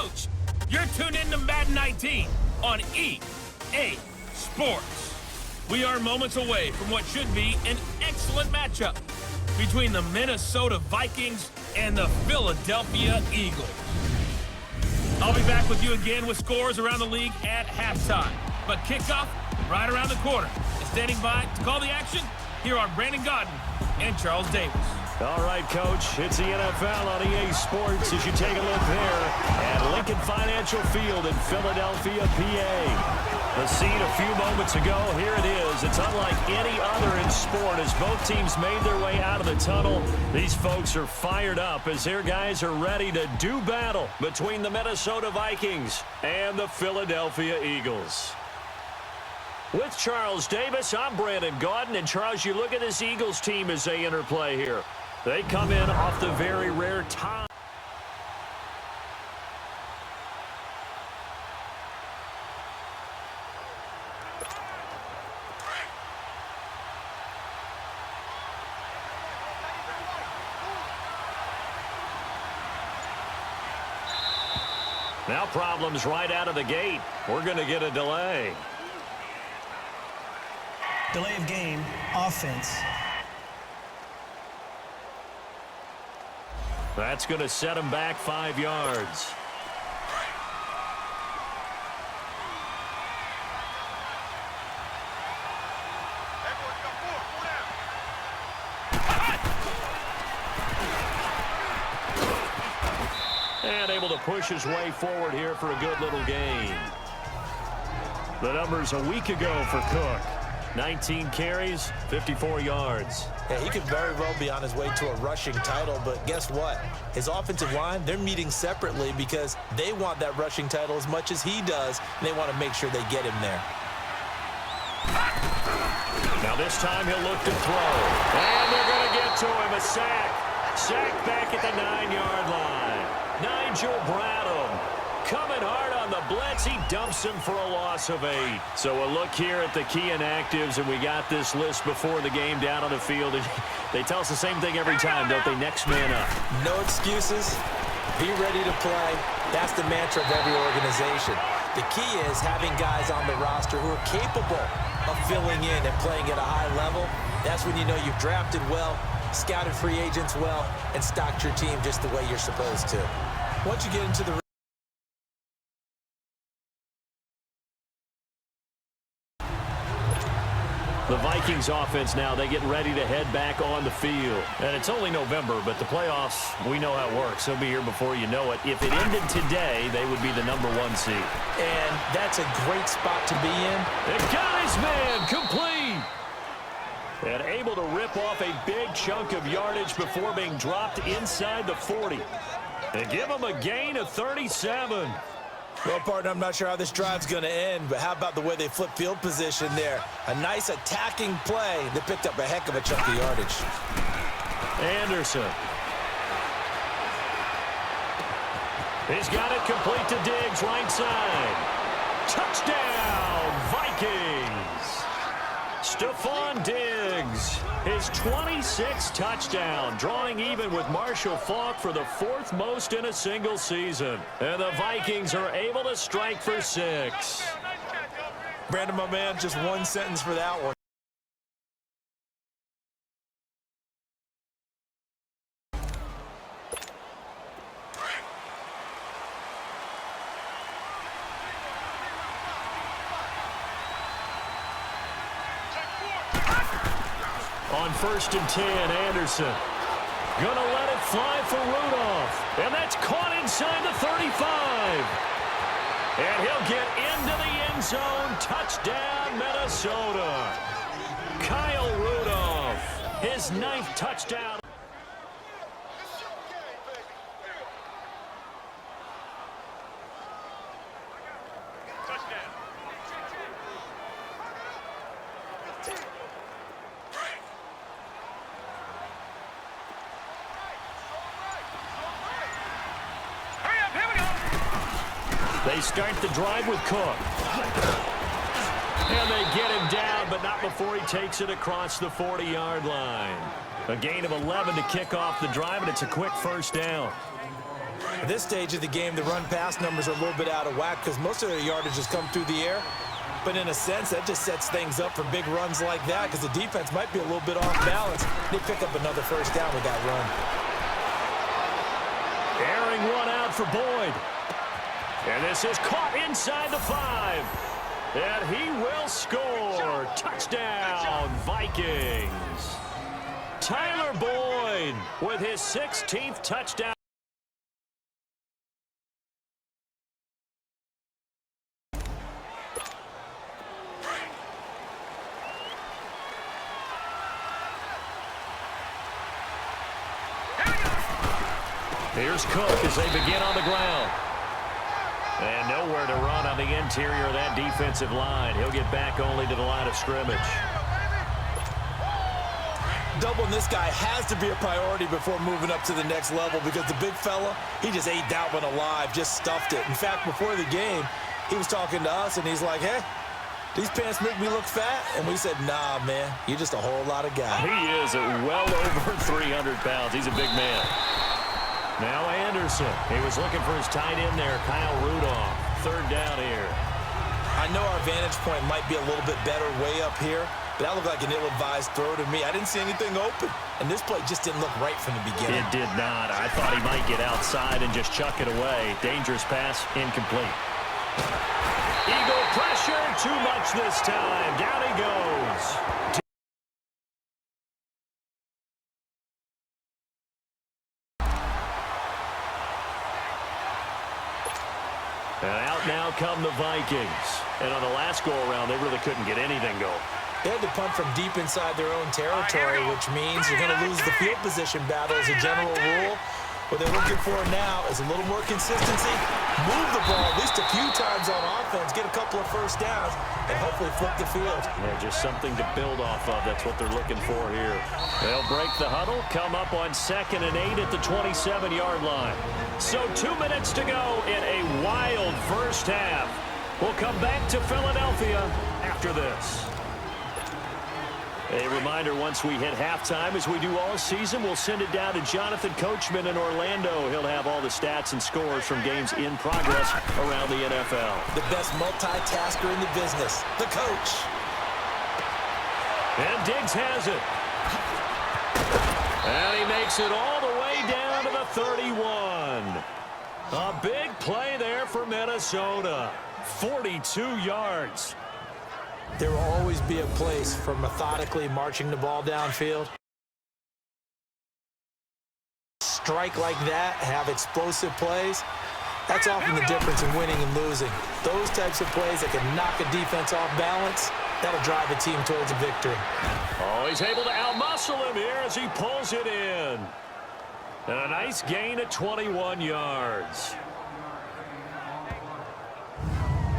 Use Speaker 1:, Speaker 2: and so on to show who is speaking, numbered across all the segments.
Speaker 1: Coach. You're tuned in to Madden 19 on EA Sports. We are moments away from what should be an excellent matchup between the Minnesota Vikings and the Philadelphia Eagles. I'll be back with you again with scores around the league at halftime. But kickoff right around the corner. And standing by to call the action, here are Brandon Godden and Charles Davis.
Speaker 2: All right, Coach, it's the NFL on EA Sports as you take a look there at Lincoln Financial Field in Philadelphia, PA. The scene a few moments ago, here it is. It's unlike any other in sport as both teams made their way out of the tunnel. These folks are fired up as their guys are ready to do battle between the Minnesota Vikings and the Philadelphia Eagles. With Charles Davis, I'm Brandon Godden. And, Charles, you look at this Eagles team as they interplay here. They come in off the very rare time. Now problems right out of the gate. We're going to get a delay.
Speaker 3: Delay of game, offense.
Speaker 2: That's going to set him back 5 yards. And able to push his way forward here for a good little gain. The numbers a week ago for Cook. 19 carries, 54 yards.
Speaker 4: Yeah, he could very well be on his way to a rushing title, but guess what? His offensive line, they're meeting separately because they want that rushing title as much as he does, and they want to make sure they get him there.
Speaker 2: Now this time he'll look to throw. And they're going to get to him, a sack. Sack back at the 9-yard line. Nigel Bradham coming hard on the blitz. He dumps him for a loss of 8. So a look here at the key inactives, and we got this list before the game down on the field. They tell us the same thing every time, don't they? Next man up.
Speaker 4: No excuses. Be ready to play. That's the mantra of every organization. The key is having guys on the roster who are capable of filling in and playing at a high level. That's when you know you've drafted well, scouted free agents well, and stocked your team just the way you're supposed to. Once you get into the
Speaker 2: Vikings offense now, they get ready to head back on the field. And it's only November, but the playoffs, we know how it works. They'll be here before you know it. If it ended today, they would be the #1 seed.
Speaker 4: And that's a great spot to be in.
Speaker 2: They got his man complete. And able to rip off a big chunk of yardage before being dropped inside the 40. And give him a gain of 37.
Speaker 4: Well, partner, I'm not sure how this drive's going to end, but how about the way they flip field position there? A nice attacking play that picked up a heck of a chunk of yardage.
Speaker 2: Anderson. He's got it complete to Diggs, right side. Touchdown, Vikings. Stephon Diggs, his 26th touchdown, drawing even with Marshall Faulk for the 4th most in a single season. And the Vikings are able to strike for 6.
Speaker 4: Brandon, my man, just one sentence for that one.
Speaker 2: On 1st and 10, Anderson. Gonna let it fly for Rudolph. And that's caught inside the 35. And he'll get into the end zone. Touchdown, Minnesota. Kyle Rudolph, his 9th touchdown. They start the drive with Cook. And they get him down, but not before he takes it across the 40-yard line. A gain of 11 to kick off the drive, and it's a quick first down.
Speaker 4: At this stage of the game, the run-pass numbers are a little bit out of whack because most of their yardage has come through the air. But in a sense, that just sets things up for big runs like that because the defense might be a little bit off balance. They pick up another first down with that run.
Speaker 2: Airing one out for Boyd. And this is caught inside the 5. And he will score. Touchdown, Vikings. Tyler Boyd with his 16th touchdown. Here's Cook as they begin on the ground. And nowhere to run on the interior of that defensive line. He'll get back only to the line of scrimmage.
Speaker 4: Doubling this guy has to be a priority before moving up to the next level because the big fella, he just ate that one alive, just stuffed it. In fact, before the game, he was talking to us, and he's like, hey, these pants make me look fat. And we said, nah, man, you're just a whole lot of guy.
Speaker 2: He is well over 300 pounds. He's a big man. Now Anderson. He was looking for his tight end there, Kyle Rudolph. Third down here.
Speaker 4: I know our vantage point might be a little bit better way up here, but that looked like an ill-advised throw to me. I didn't see anything open, and this play just didn't look right from the beginning.
Speaker 2: It did not. I thought he might get outside and just chuck it away. Dangerous pass, incomplete. Eagle pressure, too much this time. Down he goes. And out now come the Vikings. And on the last go-around, they really couldn't get anything going.
Speaker 4: They had to punt from deep inside their own territory, which means you're going to lose the field position battle as a general rule. What they're looking for now is a little more consistency, move the ball at least a few times on offense, get a couple of first downs, and hopefully flip the field.
Speaker 2: Yeah, just something to build off of. That's what they're looking for here. They'll break the huddle, come up on 2nd and 8 at the 27-yard line. So 2 minutes to go in a wild first half. We'll come back to Philadelphia after this. A reminder, once we hit halftime, as we do all season, we'll send it down to Jonathan Coachman in Orlando. He'll have all the stats and scores from games in progress around the NFL.
Speaker 4: The best multitasker in the business, the coach.
Speaker 2: And Diggs has it. And he makes it all the way down to the 31. A big play there for Minnesota. 42 yards.
Speaker 4: There will always be a place for methodically marching the ball downfield. Strike like that, have explosive plays. That's often the difference in winning and losing. Those types of plays that can knock a defense off balance, that'll drive a team towards a victory.
Speaker 2: Oh, he's able to outmuscle him here as he pulls it in. And a nice gain at 21 yards.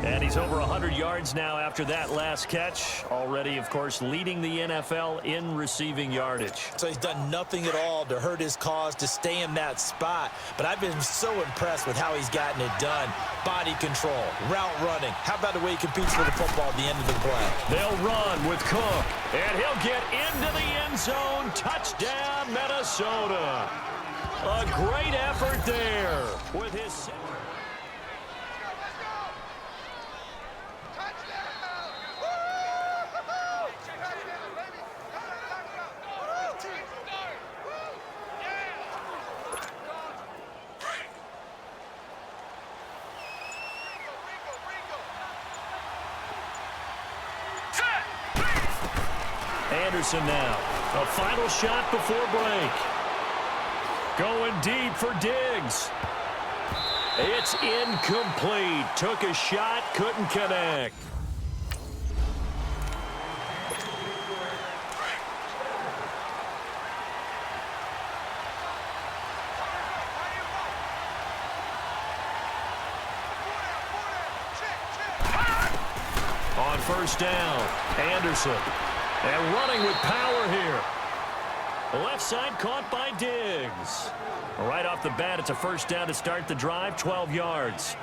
Speaker 2: And he's over 100 yards now after that last catch. Already, of course, leading the NFL in receiving yardage.
Speaker 4: So he's done nothing at all to hurt his cause, to stay in that spot. But I've been so impressed with how he's gotten it done. Body control, route running. How about the way he competes for the football at the end of the play?
Speaker 2: They'll run with Cook. And he'll get into the end zone. Touchdown, Minnesota. A great effort there with his... Anderson now. A final shot before break. Going deep for Diggs. It's incomplete. Took a shot, couldn't connect. On first down, Anderson. And running with power here. Left side caught by Diggs. Right off the bat, it's a first down to start the drive, 12 yards.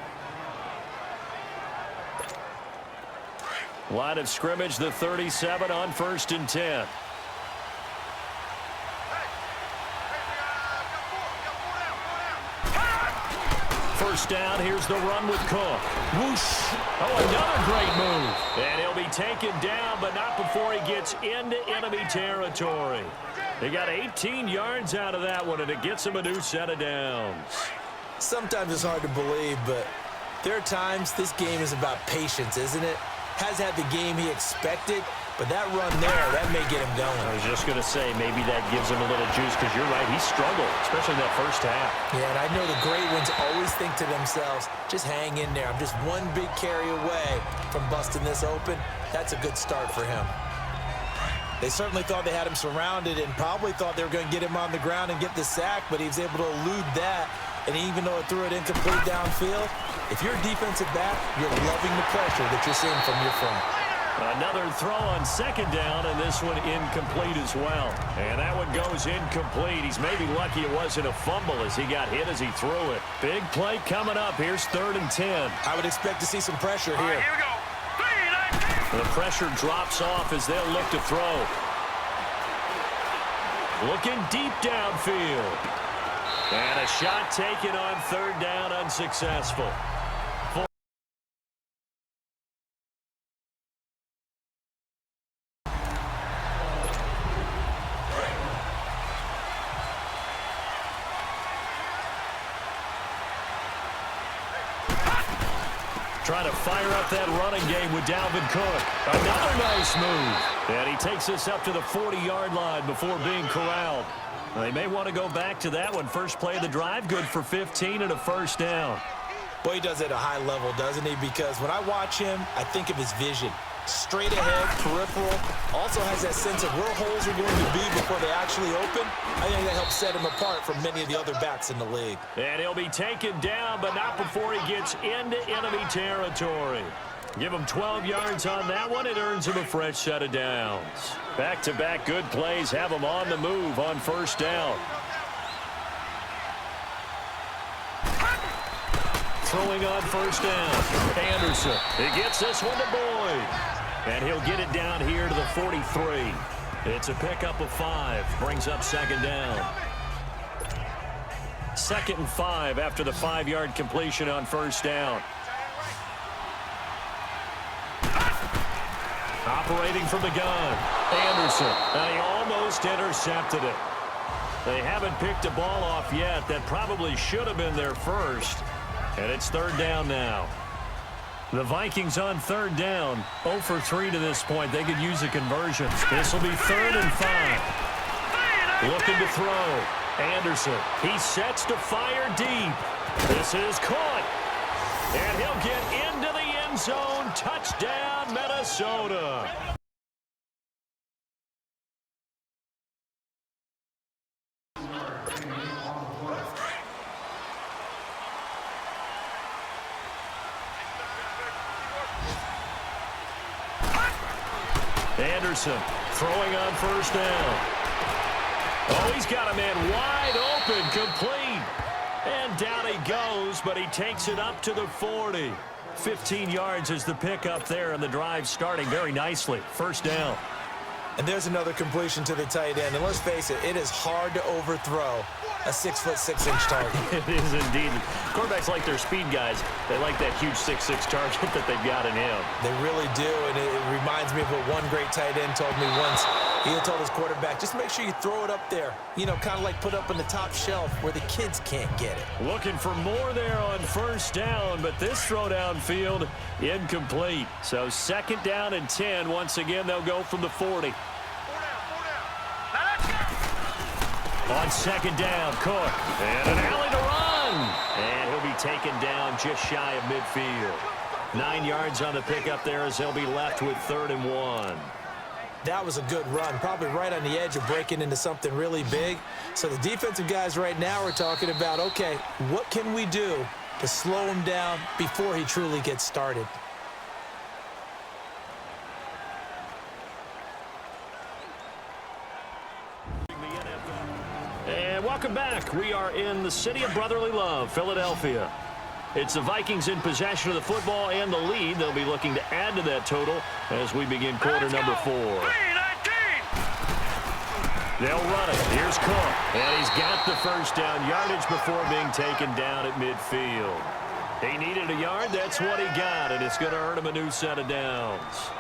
Speaker 2: Line of scrimmage, the 37 on 1st and 10. first down. Here's the run with Cook. Whoosh. Oh, another great move. And he'll be taken down, but not before he gets into enemy territory. He got 18 yards out of that one, and it gets him a new set of downs.
Speaker 4: Sometimes it's hard to believe, but there are times this game is about patience, isn't it? Has had the game he expected, but that run there, that may get him going.
Speaker 2: I was just going to say, maybe that gives him a little juice, because you're right, he struggled, especially in that first half.
Speaker 4: Yeah, and I know the great ones always think to themselves, just hang in there. I'm just one big carry away from busting this open. That's a good start for him. They certainly thought they had him surrounded and probably thought they were going to get him on the ground and get the sack, but he was able to elude that. And even though it threw it incomplete downfield, if you're a defensive back, you're loving the pressure that you're seeing from your front.
Speaker 2: Another throw on second down, and this one incomplete as well. And that one goes incomplete. He's maybe lucky it wasn't a fumble as he got hit as he threw it. Big play coming up. Here's 3rd and 10.
Speaker 4: I would expect to see some pressure here.
Speaker 1: Here we go. 3, 19.
Speaker 2: The pressure drops off as they'll look to throw. Looking deep downfield. And a shot taken on 3rd down, unsuccessful. Trying to fire up that running game with Dalvin Cook. Another nice move. And he takes us up to the 40-yard line before being corralled. They may want to go back to that one. First play of the drive, good for 15 and a first down.
Speaker 4: Boy, he does it at a high level, doesn't he? Because when I watch him, I think of his vision. Straight ahead, peripheral. Also has that sense of where holes are going to be before they actually open. I think that helps set him apart from many of the other backs in the league. And
Speaker 2: he'll be taken down, but not before he gets into enemy territory. Give him 12 yards on that one. It earns him a fresh set of downs. Back-to-back good plays have him on the move on first down. Throwing on first down. Anderson. He gets this one to Boyd. And he'll get it down here to the 43. It's a pickup of 5. Brings up second down. 2nd and 5 after the 5-yard completion on first down. Operating from the gun. Anderson. Now he almost intercepted it. They haven't picked a ball off yet. That probably should have been their first. And it's 3rd down now. The Vikings on 3rd down. 0 for 3 to this point. They could use a conversion. This will be 3rd and 5. Looking to throw. Anderson. He sets to fire deep. This is caught. And he'll get into the end zone. Touchdown, Minnesota. Anderson throwing on first down. Oh, he's got a man wide open, complete. And down he goes, but he takes it up to the 40. 15 yards is the pickup there, and the drive starting very nicely. First down.
Speaker 4: And there's another completion to the tight end. And let's face it, it is hard to overthrow a 6'6" target.
Speaker 2: It is indeed. Quarterbacks like their speed guys. They like that huge 6'6" target that they've got in him.
Speaker 4: They really do, and it reminds me of what one great tight end told me once. He told his quarterback, just make sure you throw it up there. You know, kind of like put up on the top shelf where the kids can't get it.
Speaker 2: Looking for more there on first down, but this throw downfield incomplete. So 2nd down and 10. Once again, they'll go from the 40. On 2nd down, Cook. And an alley to run. And he'll be taken down just shy of midfield. 9 yards on the pickup there as they'll be left with 3rd and 1.
Speaker 4: That was a good run, probably right on the edge of breaking into something really big. So the defensive guys right now are talking about, okay, what can we do to slow him down before he truly gets started?
Speaker 2: And welcome back. We are in the city of brotherly love, Philadelphia. It's the Vikings in possession of the football and the lead. They'll be looking to add to that total as we begin quarter number 4. They'll run it. Here's Cook. And he's got the first down yardage before being taken down at midfield. He needed a yard. That's what he got, and it's going to earn him a new set of downs.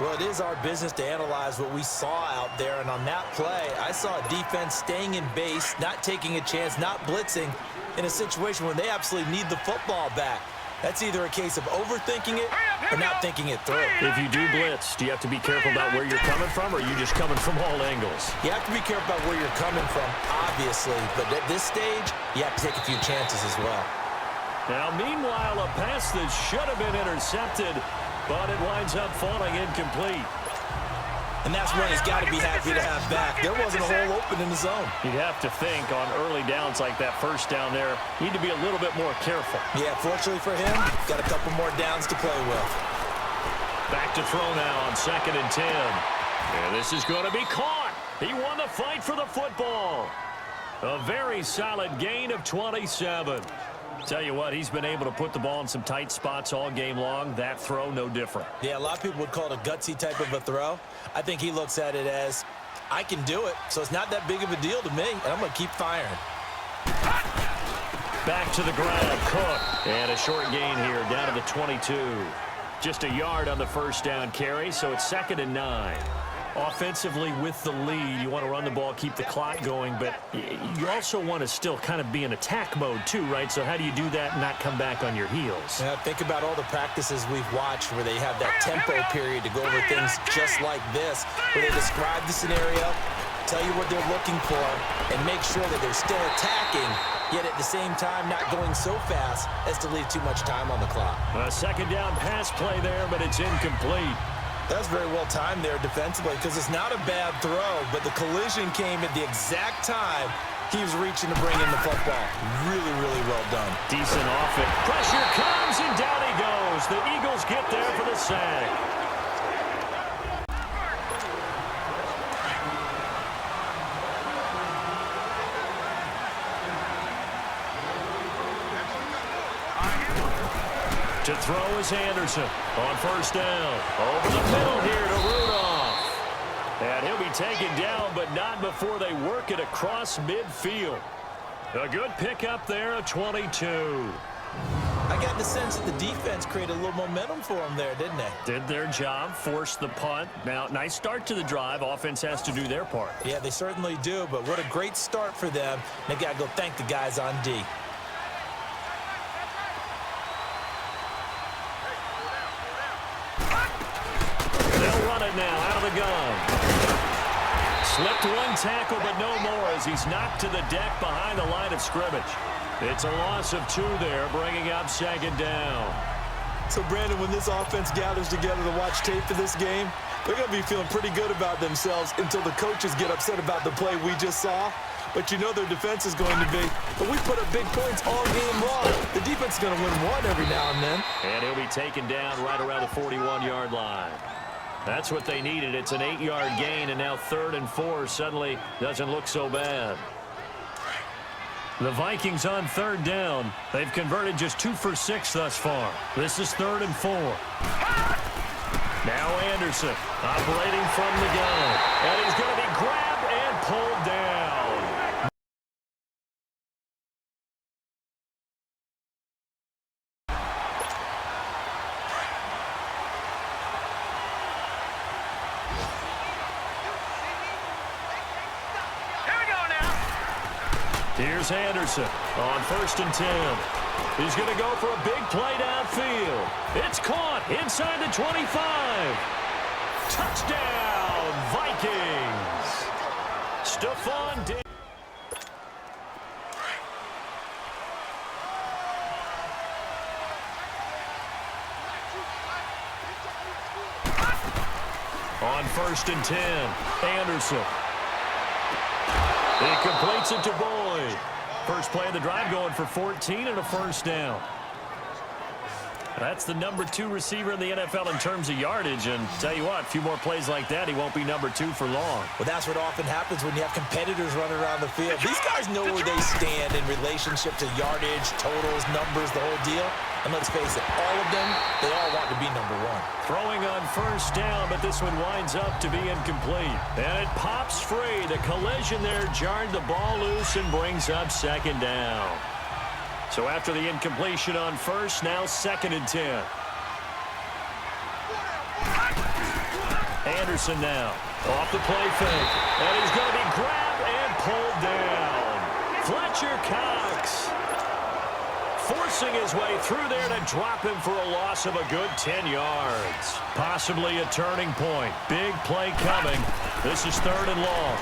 Speaker 4: Well, it is our business to analyze what we saw out there, and on that play, I saw a defense staying in base, not taking a chance, not blitzing in a situation where they absolutely need the football back. That's either a case of overthinking it or not thinking it through.
Speaker 2: If you do blitz, do you have to be careful about where you're coming from, or are you just coming from all angles?
Speaker 4: You have to be careful about where you're coming from, obviously, but at this stage, you have to take a few chances as well.
Speaker 2: Now, meanwhile, a pass that should have been intercepted, but it winds up falling incomplete.
Speaker 4: And that's one he's got to be happy to have back. There wasn't a hole open in the zone.
Speaker 2: You'd have to think on early downs like that first down there, you need to be a little bit more careful.
Speaker 4: Yeah, fortunately for him, got a couple more downs to play with.
Speaker 2: Back to throw now on 2nd and 10. And this is going to be caught. He won the fight for the football. A very solid gain of 27. Tell you what, he's been able to put the ball in some tight spots all game long. That throw, no different.
Speaker 4: Yeah, a lot of people would call it a gutsy type of a throw. I think he looks at it as, I can do it, so it's not that big of a deal to me, and I'm going to keep firing.
Speaker 2: Back to the ground, Cook. And a short gain here, down to the 22. Just a yard on the first down carry, so it's 2nd and 9. Offensively with the lead, you want to run the ball, keep the clock going, but you also want to still kind of be in attack mode too, right? So how do you do that and not come back on your heels?
Speaker 4: Yeah, think about all the practices we've watched where they have that tempo period to go over things just like this, where they describe the scenario, tell you what they're looking for, and make sure that they're still attacking, yet at the same time not going so fast as to leave too much time on the clock.
Speaker 2: A 2nd down pass play there, but it's incomplete.
Speaker 4: That's very well timed there defensively because it's not a bad throw, but the collision came at the exact time he was reaching to bring in the football. Really, really well done.
Speaker 2: Decent offense. Pressure comes, and down he goes. The Eagles get there for the sack. To throw is Anderson on 1st down. Over the middle here to Rudolph. And he'll be taken down, but not before they work it across midfield. A good pickup there, a 22.
Speaker 4: I got the sense that the defense created a little momentum for them there, didn't they?
Speaker 2: Did their job, forced the punt. Now, nice start to the drive. Offense has to do their part.
Speaker 4: Yeah, they certainly do, but what a great start for them. They got to go thank the guys on D.
Speaker 2: Now out of the gun. Slipped one tackle, but no more as he's knocked to the deck behind the line of scrimmage. It's a loss of 2 there, bringing up 2nd down.
Speaker 4: So, Brandon, when this offense gathers together to watch tape for this game, they're going to be feeling pretty good about themselves until the coaches get upset about the play we just saw. But you know their defense is going to be, but we put up big points all game long. The defense is going to win one every now and then.
Speaker 2: And he'll be taken down right around the 41-yard line. That's what they needed. It's an 8-yard gain, and now 3rd and 4 suddenly doesn't look so bad. The Vikings on 3rd down. They've converted just 2 for 6 thus far. This is 3rd and 4. Now Anderson operating from the gun. And he's going to be grabbed and pulled down. Here's Anderson on 1st and 10. He's going to go for a big play downfield. It's caught inside the 25. Touchdown, Vikings. Stephon Diggs. On 1st and 10, Anderson. He completes it to Boyd. First play of the drive going for 14 and a 1st down. That's the number 2 receiver in the NFL in terms of yardage. And tell you what, a few more plays like that, he won't be number 2 for long.
Speaker 4: Well, that's what often happens when you have competitors running around the field. These guys know where they stand in relationship to yardage, totals, numbers, the whole deal. And let's face it, all of them, they all want to be number one.
Speaker 2: Throwing on first down, but this one winds up to be incomplete. And it pops free. The collision there jarred the ball loose and brings up second down. So after the incompletion on first, now 2nd and 10. Anderson now off the play fake. And he's going to be grabbed and pulled down. Fletcher Cox forcing his way through there to drop him for a loss of a good 10 yards. Possibly a turning point. Big play coming. This is 3rd and long.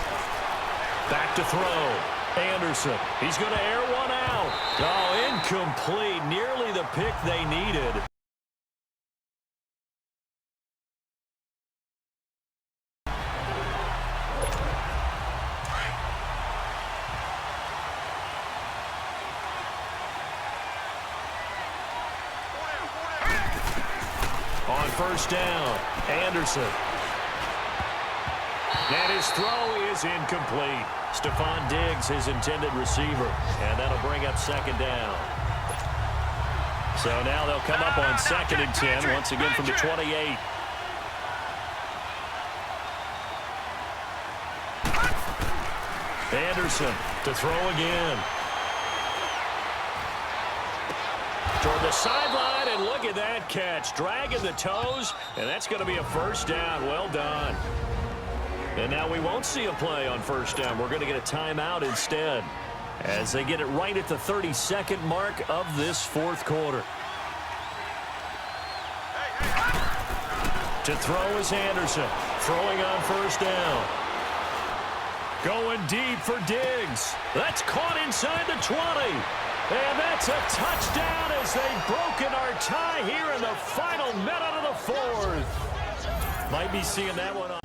Speaker 2: Back to throw. Anderson. He's going to air one out. Oh, incomplete. Nearly the pick they needed. On first down, Anderson. And his throw is incomplete. Stephon Diggs, his intended receiver. And that'll bring up 2nd down. So now they'll come up on 2nd and 10, once again from the 28. Anderson to throw again. Toward the sideline, and look at that catch. Dragging the toes, and that's going to be a first down. Well done. And now we won't see a play on first down. We're going to get a timeout instead as they get it right at the 32nd mark of this 4th quarter. To throw is Anderson. Throwing on first down. Going deep for Diggs. That's caught inside the 20. And that's a touchdown as they've broken our tie here in the final minute of the 4th. Might be seeing that one on.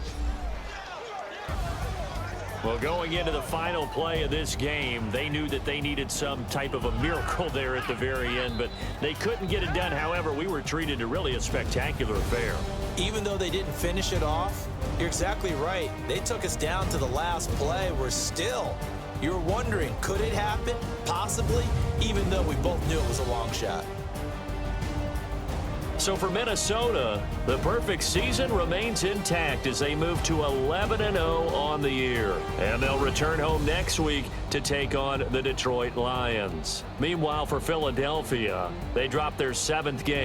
Speaker 2: Well, going into the final play of this game, they knew that they needed some type of a miracle there at the very end, but they couldn't get it done. However, we were treated to really a spectacular affair.
Speaker 4: Even though they didn't finish it off, you're exactly right. They took us down to the last play. We're still, you're wondering, could it happen? Possibly, even though we both knew it was a long shot.
Speaker 2: So for Minnesota, the perfect season remains intact as they move to 11-0 on the year. And they'll return home next week to take on the Detroit Lions. Meanwhile, for Philadelphia, they dropped their 7th game.